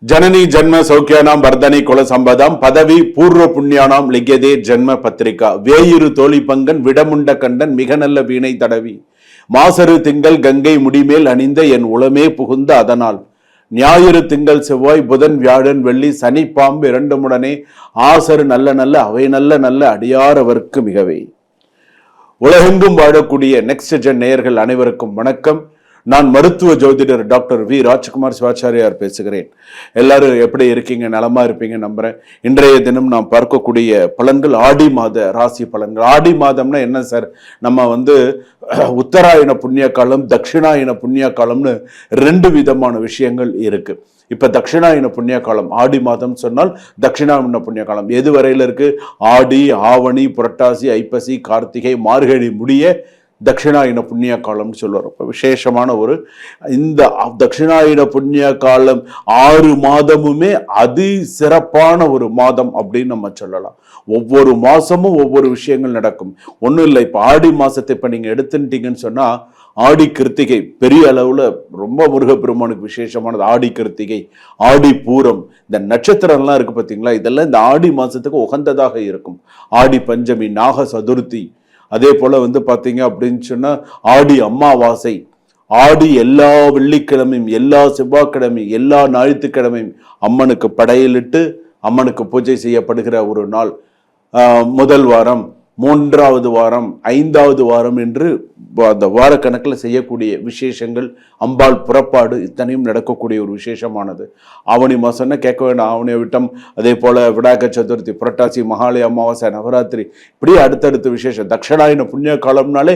जननी जन्म सौख्यानाम वर्धनी कुल संपदाम पदवी पूर्व पुण्यानाम लिग्यदे जन्म पत्रिका वेयुरु तोळि पंगन विडमुंड कंடன் மிக நல்ல வீணை தடவி மாசரு திங்கள் கங்கை முடிமேல் அணிந்த என் உளமே புகுந்த அதனால் ஞாயிறு திங்கள் செவ்வாய் புதன் வியாழன் வெள்ளி சனி பாம்பு இரண்டுமுடனே ஆசரு நல்ல நல்ல அவை நல்ல நல்ல அடியாரவர்க்கு மிகவே. உலகெங்கும் வாழக்கூடிய நெக்ஸ்ட் ஜென் நேயர்கள் அனைவருக்கும் வணக்கம். நான் மருத்துவ ஜோதிடர் டாக்டர் வி ராஜ்குமார் சிவாச்சாரியார் பேசுகிறேன். எல்லாரும் எப்படி இருக்கீங்க? நலமா இருப்பீங்க நம்புறேன். இன்றைய தினம் நாம் பார்க்கக்கூடிய பலன்கள் ஆடி மாத ராசி பலன்கள். ஆடி மாதம்னா என்ன சார்? நம்ம உத்தராயண புண்ணிய காலம், தட்சிணாயன புண்ணிய காலம்னு ரெண்டு விதமான விஷயங்கள் இருக்கு. இப்ப தட்சிணாயன புண்ணிய காலம் ஆடி மாதம் சொன்னால் தட்சிணாயன புண்ணிய காலம் எது வரையில இருக்கு? ஆடி, ஆவணி, புரட்டாசி, ஐப்பசி, கார்த்திகை, மார்கழி முடிய தட்சிணாயன புண்ணிய காலம்னு சொல்லுவார். இப்போ விசேஷமான இந்த தட்சிணாயன புண்ணிய காலம் 6 மாதமுமே அதி சிறப்பான ஒரு மாதம் அப்படின்னு நம்ம சொல்லலாம். ஒவ்வொரு மாசமும் ஒவ்வொரு விஷயங்கள் நடக்கும். ஒன்றும் இல்லை, இப்போ ஆடி மாசத்தை இப்போ நீங்கள் எடுத்துட்டீங்கன்னு சொன்னா ஆடி கிருத்திகை பெரிய அளவுல ரொம்ப முருகப்பெருமானுக்கு விசேஷமானது. ஆடி கிருத்திகை, ஆடி பூரம், இந்த நட்சத்திரம்லாம் இருக்கு பார்த்தீங்களா, இதெல்லாம் இந்த ஆடி மாசத்துக்கு உகந்ததாக இருக்கும். ஆடி பஞ்சமி, நாக சதுர்த்தி, அதே போல பாத்தீங்க அப்படின்னு சொன்னா ஆடி அமாவாசை, ஆடி எல்லா வெள்ளிக்கிழமையும் எல்லா செவ்வாய்க்கிழமையும் எல்லா ஞாயிற்றுக்கிழமையும் அம்மனுக்கு படையலிட்டு அம்மனுக்கு பூஜை செய்யப்படுகிற ஒரு நாள். முதல் வாரம், 3வது வாரம், 5வது வாரம் என்று அந்த வாரக்கணக்கில் செய்யக்கூடிய விசேஷங்கள், அம்பாள் புறப்பாடு, இத்தனையும் நடக்கக்கூடிய ஒரு விசேஷமானது. ஆவணி மாசம்னா கேட்க வேண்டாம், ஆவணி விட்டம், அதே போல விநாயக சதுர்த்தி, புரட்டாசி, மகாலய அமாவாசை, நவராத்திரி, இப்படி அடுத்தடுத்த விசேஷம். தட்சிணாயன புண்ணிய காலம்னாலே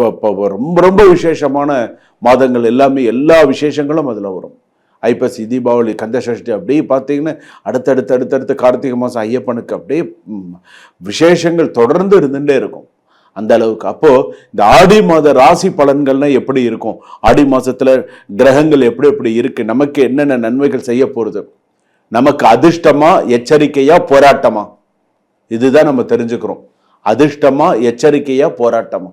ரொம்ப ரொம்ப விசேஷமான மாதங்கள் எல்லாமே, எல்லா விசேஷங்களும் அதுல வரும். ஐப்பசி, தீபாவளி, கந்தசஷ்டி, அப்படியே பார்த்தீங்கன்னா அடுத்தடுத்து கார்த்திகை மாதம் ஐயப்பனுக்கு அப்படியே விசேஷங்கள் தொடர்ந்து இருந்துட்டே இருக்கும் அந்த அளவுக்கு. அப்போ இந்த ஆடி மாத ராசி பலன்கள்னா எப்படி இருக்கும்? ஆடி மாசத்துல கிரகங்கள் எப்படி எப்படி இருக்கு? நமக்கு என்னென்ன நன்மைகள் செய்ய போறது? நமக்கு அதிர்ஷ்டமா, எச்சரிக்கையா, போராட்டமா? இதுதான் நம்ம தெரிஞ்சுக்கிறோம். அதிர்ஷ்டமா, எச்சரிக்கையா, போராட்டமா?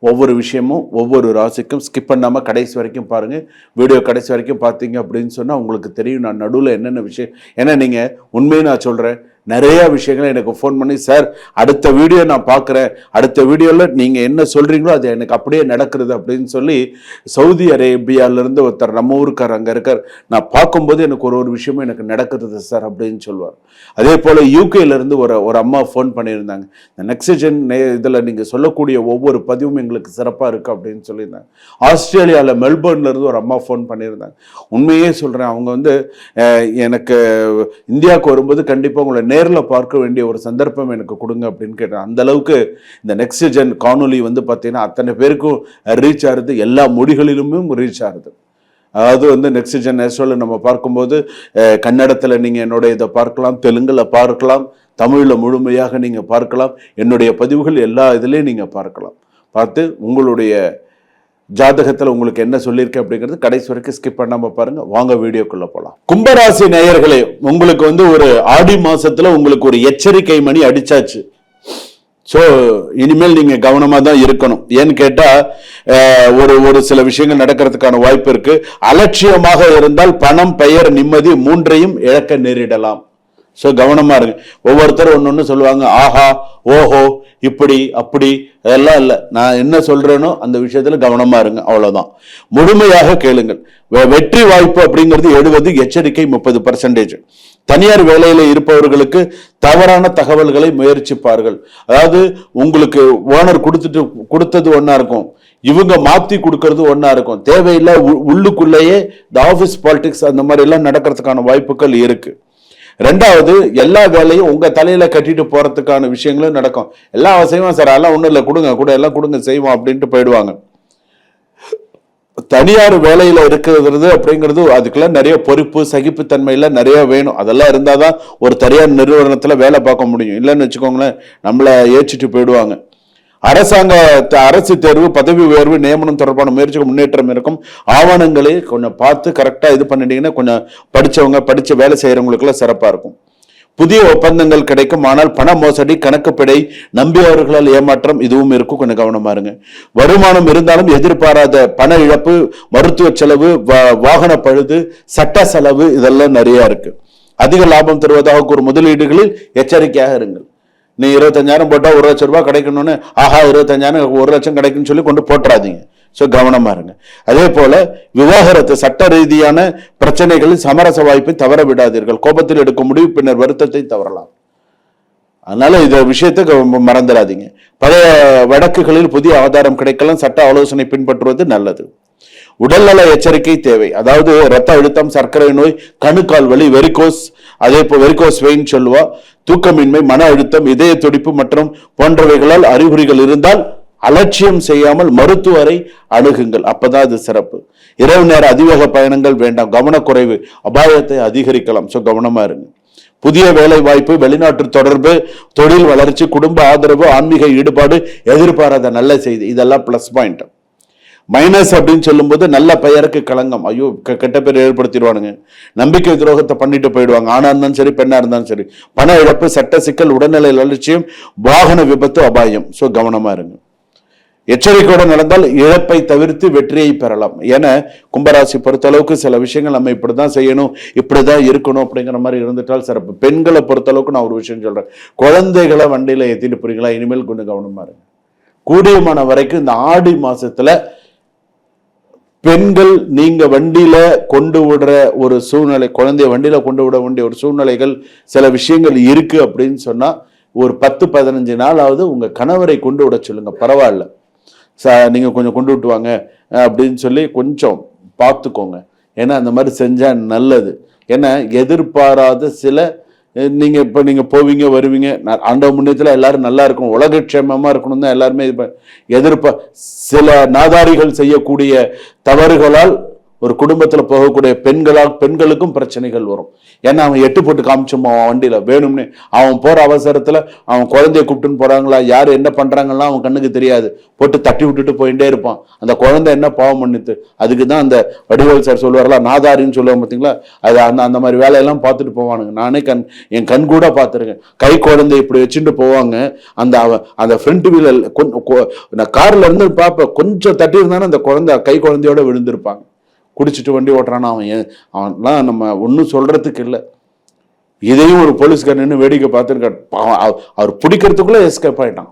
ஒவ்வொரு விஷயமும் ஒவ்வொரு ராசிக்கும் ஸ்கிப் பண்ணாமல் கடைசி வரைக்கும் பாருங்கள். வீடியோ கடைசி வரைக்கும் பார்த்தீங்க அப்படின்னு சொன்னால் உங்களுக்கு தெரியும் நான் நடுவில் என்னென்ன விஷயம். ஏன்னா நீங்கள் உண்மையை நான் சொல்கிறேன், நிறைய விஷயங்களை எனக்கு ஃபோன் பண்ணி, சார் அடுத்த வீடியோ நான் பார்க்குறேன், அடுத்த வீடியோவில் நீங்கள் என்ன சொல்கிறீங்களோ அது எனக்கு அப்படியே நடக்கிறது அப்படின்னு சொல்லி சவுதி அரேபியாவிலேருந்து ஒருத்தர் நம்ம ஊருக்கார் அங்கே இருக்கார். நான் பார்க்கும்போது எனக்கு ஒரு விஷயமும் எனக்கு நடக்கிறது சார் அப்படின்னு சொல்லுவார். அதே போல் யூகேலேருந்து ஒரு அம்மா ஃபோன் பண்ணியிருந்தாங்க. இந்த நெக்ஸ்ட் ஜென் இதில் நீங்கள் சொல்லக்கூடிய ஒவ்வொரு பதிவும் எங்களுக்கு சிறப்பாக இருக்குது அப்படின்னு சொல்லியிருந்தாங்க. ஆஸ்திரேலியாவில் மெல்பர்ன்லேருந்து ஒரு அம்மா ஃபோன் பண்ணியிருந்தாங்க. உண்மையே சொல்கிறேன், அவங்க எனக்கு இந்தியாவுக்கு வரும்போது கண்டிப்பாக உங்களை நேரில் பார்க்க வேண்டிய ஒரு சந்தர்ப்பம் எனக்கு கொடுங்க அப்படின்னு கேட்டேன். அந்த அளவுக்கு இந்த நெக்ஸ்ட் ஜென் காணொலி பார்த்தீங்கன்னா அத்தனை பேருக்கும் ரீச் ஆகுது, எல்லா மொழிகளிலுமே ரீச் ஆகுது. அதாவது நெக்ஸ்ட் ஜென் நேஷனல் நம்ம பார்க்கும்போது கன்னடத்தில் நீங்கள் என்னோட இதை பார்க்கலாம், தெலுங்குல பார்க்கலாம், தமிழில் முழுமையாக நீங்கள் பார்க்கலாம். என்னுடைய பதிவுகள் எல்லா இதுலேயும் நீங்கள் பார்க்கலாம். பார்த்து உங்களுடைய ஜாதகத்தில் உங்களுக்கு என்ன சொல்லியிருக்கேன் அப்படிங்கிறது கடைசி வரைக்கும் ஸ்கிப் பண்ணாம பாருங்க. வாங்க வீடியோக்குள்ள போலாம். கும்பராசி நேயர்களே, உங்களுக்கு ஒரு ஆடி மாசத்துல உங்களுக்கு ஒரு எச்சரிக்கை மணி அடிச்சாச்சு. ஸோ இனிமேல் நீங்க கவனமா தான் இருக்கணும். ஏன்னு கேட்டா ஒரு சில விஷயங்கள் நடக்கிறதுக்கான வாய்ப்பு இருக்கு. அலட்சியமாக இருந்தால் பணம், பெயர், நிம்மதி மூன்றையும் இழக்க நேரிடலாம். ஸோ கவனமா இருங்க. ஒவ்வொருத்தரும் ஒன்று சொல்லுவாங்க, ஆஹா ஓஹோ இப்படி அப்படி, அதெல்லாம் இல்லை. நான் என்ன சொல்றேனோ அந்த விஷயத்துல கவனமா இருங்க, அவ்வளவுதான். முழுமையாக கேளுங்கள். வெற்றி வாய்ப்பு அப்படிங்கிறது 70, எச்சரிக்கை 30%. தனியார் வேலையில இருப்பவர்களுக்கு தவறான தகவல்களை முயற்சிப்பார்கள். அதாவது உங்களுக்கு ஓனர் கொடுத்தது ஒன்னா இருக்கும், இவங்க மாத்தி கொடுக்கறது ஒன்னா இருக்கும். தேவையில்லை உள்ளுக்குள்ளேயே இந்த ஆபீஸ் பாலிடிக்ஸ் அந்த மாதிரி எல்லாம் நடக்கிறதுக்கான வாய்ப்புகள் இருக்கு. 2வது, எல்லா வேலையும் உங்க தலையில கட்டிட்டு போறதுக்கான விஷயங்களும் நடக்கும். எல்லாம் செய்வோம் சார், எல்லாம் ஒண்ணும் இல்லை, கொடுங்க எல்லாம் கொடுங்க செய்வோம் அப்படின்ட்டு போயிடுவாங்க. தனியார் வேலையில இருக்கிறது அப்படிங்கிறது அதுக்கெல்லாம் நிறைய பொறுப்பு, சகிப்புத்தன்மையில நிறைய வேணும். அதெல்லாம் இருந்தாதான் ஒரு தனியார் நிறுவனத்துல வேலை பார்க்க முடியும். இல்லைன்னு வச்சுக்கோங்களேன், நம்மள ஏற்றிட்டு போயிடுவாங்க. அரசு தேர்வு, பதவி உயர்வு, நியமனம் தொடர்பான முயற்சிக்கு முன்னேற்றம் இருக்கும். ஆவணங்களை கொஞ்சம் பார்த்து கரெக்டா இது பண்ணிட்டீங்கன்னா கொஞ்சம் படிச்ச வேலை செய்யறவங்களுக்கு எல்லாம் சிறப்பா இருக்கும். புதிய ஒப்பந்தங்கள் கிடைக்கும், ஆனால் பண மோசடி, கணக்கு பிழை, நம்பியவர்களால் ஏமாற்றம் இதுவும் இருக்கும். கொஞ்சம் கவனமா இருங்க. வருமானம் இருந்தாலும் எதிர்பாராத பண இழப்பு, மருத்துவ செலவு, வாகன பழுது, சட்ட செலவு இதெல்லாம் நிறைய இருக்கு. அதிக லாபம் தருவதாக ஒரு முதலீடுகளில் எச்சரிக்கையாக இருங்கள். நீ 25,000 போட்டா 1 லட்சம் ரூபாய் கிடைக்கணும்னு ஆஹா 25,000 1 லட்சம் கிடைக்குன்னு சொல்லி கொண்டு போட்டுறாதீங்க. ஸோ கவனமா இருங்க. அதே போல விவாகரத்து, சட்ட ரீதியான பிரச்சனைகளில் சமரச வாய்ப்பை தவற விடாதீர்கள். கோபத்தில் எடுக்க முடிவு பின்னர் வருத்தத்தை தவறலாம். அதனால இந்த விஷயத்தை மறந்துடாதீங்க. பழைய வழக்குகளில் புதிய ஆதாரம் கிடைக்கலாம். சட்ட ஆலோசனை பின்பற்றுவது நல்லது. உடல்நல எச்சரிக்கை தேவை. அதாவது ரத்த அழுத்தம், சர்க்கரை நோய், கணுக்கால் வலி, வெரிகோஸ், அதே போல் வெரிகோஸ் வெயின் சொல்லுவா, தூக்கமின்மை, மன அழுத்தம், இதய துடிப்பு மற்றும் போன்றவைகளால் அறிகுறிகள் இருந்தால் அலட்சியம் செய்யாமல் மருத்துவரை அணுகுங்கள். அப்பதான் அது சிறப்பு. இரவு நேர அதிவேக பயணங்கள் வேண்டாம். கவனக்குறைவு அபாயத்தை அதிகரிக்கலாம். ஸோ கவனமா இருங்க. புதிய வேலை வாய்ப்பு, வெளிநாட்டு தொடர்பு, தொழில் வளர்ச்சி, குடும்ப ஆதரவு, ஆன்மீக ஈடுபாடு, எதிர்பாராத நல்ல செய்தி, இதெல்லாம் பிளஸ் பாயிண்ட். மைனஸ் அப்படின்னு சொல்லும் போது நல்ல பெயருக்கு களங்கம். ஐயோ கெட்ட பேர் ஏற்படுத்திடுவானுங்க, நம்பிக்கை துரோகத்தை பண்ணிட்டு போயிடுவாங்க. ஆணா இருந்தாலும் சரி, பெண்ணா இருந்தாலும் சரி. பண இழப்பு, சட்ட சிக்கல், உடல்நிலை அலட்சியம், வாகன விபத்து அபாயம். ஸோ கவனமா இருங்க. எச்சரிக்கையோடு நடந்தால் இழப்பை தவிர்த்து வெற்றியை பெறலாம். ஏன்னா கும்பராசி பொறுத்தளவுக்கு சில விஷயங்கள் நம்ம இப்படிதான் செய்யணும், இப்படிதான் இருக்கணும் அப்படிங்கிற மாதிரி இருந்துட்டால் சிறப்பு. பெண்களை பொறுத்தளவுக்கு நான் ஒரு விஷயம் சொல்றேன், குழந்தைகளை வண்டியில ஏத்திட்டு போறீங்களா, இனிமேல் கொஞ்சம் கவனமா இருங்க. கூடியமான வரைக்கும் இந்த ஆடி மாசத்துல பெண்கள் நீங்க வண்டியில கொண்டு விடுற ஒரு சூழ்நிலை, குழந்தைய வண்டியில கொண்டு விட வேண்டிய ஒரு சூழ்நிலைகள், சில விஷயங்கள் இருக்கு அப்படின்னு சொன்னா ஒரு 10-15 நாளாவது உங்க கணவரை கொண்டு விட சொல்லுங்க. பரவாயில்ல நீங்க கொஞ்சம் கொண்டு விட்டு வாங்க அப்படின்னு சொல்லி கொஞ்சம் பார்த்துக்கோங்க. ஏன்னா அந்த மாதிரி செஞ்சா நல்லது. ஏன்னா எதிர்பாராத சில நீங்க போவீங்க வருவீங்க, ஆண்டவ முன்னேற்றத்துல எல்லாரும் நல்லா இருக்கணும், உலகக்ஷேமமா இருக்கணும் தான் எல்லாருமே சில நாதாரிகள் செய்யக்கூடிய தவறுகளால் ஒரு குடும்பத்துல போகக்கூடிய பெண்களுக்கும் பிரச்சனைகள் வரும். ஏன்னா அவன் எட்டு போட்டு காமிச்சோம் அவன் வண்டியில வேணும்னு, அவன் போற அவசரத்துல அவன் குழந்தைய கூப்பிட்டுன்னு போறாங்களா, யாரு என்ன பண்றாங்கன்னா அவன் கண்ணுக்கு தெரியாது, போட்டு தட்டி விட்டுட்டு போயிட்டே இருப்பான். அந்த குழந்தை என்ன பாவம் பண்ணிட்டு, அதுக்குதான் அந்த வடிவேல் சார் சொல்லுவார்களா, நாதாரின்னு சொல்லுவாங்க பார்த்தீங்களா, அது அந்த மாதிரி வேலையெல்லாம் பார்த்துட்டு போவானுங்க. நானே என் கண் கூட பார்த்துருக்கேன். கை குழந்தை இப்படி வச்சுட்டு போவாங்க. அந்த ஃப்ரண்ட் வீலர் நான் கார்ல இருந்து பார்ப்பேன், கொஞ்சம் தட்டி இருந்தாலும் அந்த குழந்தை கை குழந்தையோட விழுந்திருப்பாங்க. குடிச்சிட்டு வண்டி ஓட்டுறானா அவன்லாம் நம்ம ஒன்றும் சொல்றதுக்கு இல்லை. இதையும் ஒரு போலீஸ்கார் நின்று வேடிக்கை பார்த்துருக்காரு. அவர் பிடிக்கிறதுக்குள்ள எஸ்கேப் ஆயிட்டான்.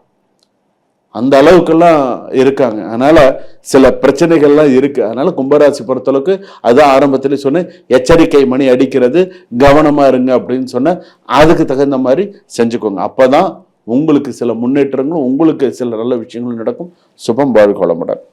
அந்த அளவுக்கெல்லாம் இருக்காங்க. அதனால சில பிரச்சனைகள்லாம் இருக்கு. அதனால கும்பராசி பொறுத்தளவுக்கு அதான் ஆரம்பத்திலே சொன்னேன், எச்சரிக்கை மணி அடிக்கிறது, கவனமா இருங்க அப்படின்னு சொன்ன, அதுக்கு தகுந்த மாதிரி செஞ்சுக்கோங்க. அப்பதான் உங்களுக்கு சில முன்னேற்றங்களும் உங்களுக்கு சில நல்ல விஷயங்களும் நடக்கும். சுபம் வாழ்க வளமுடன்.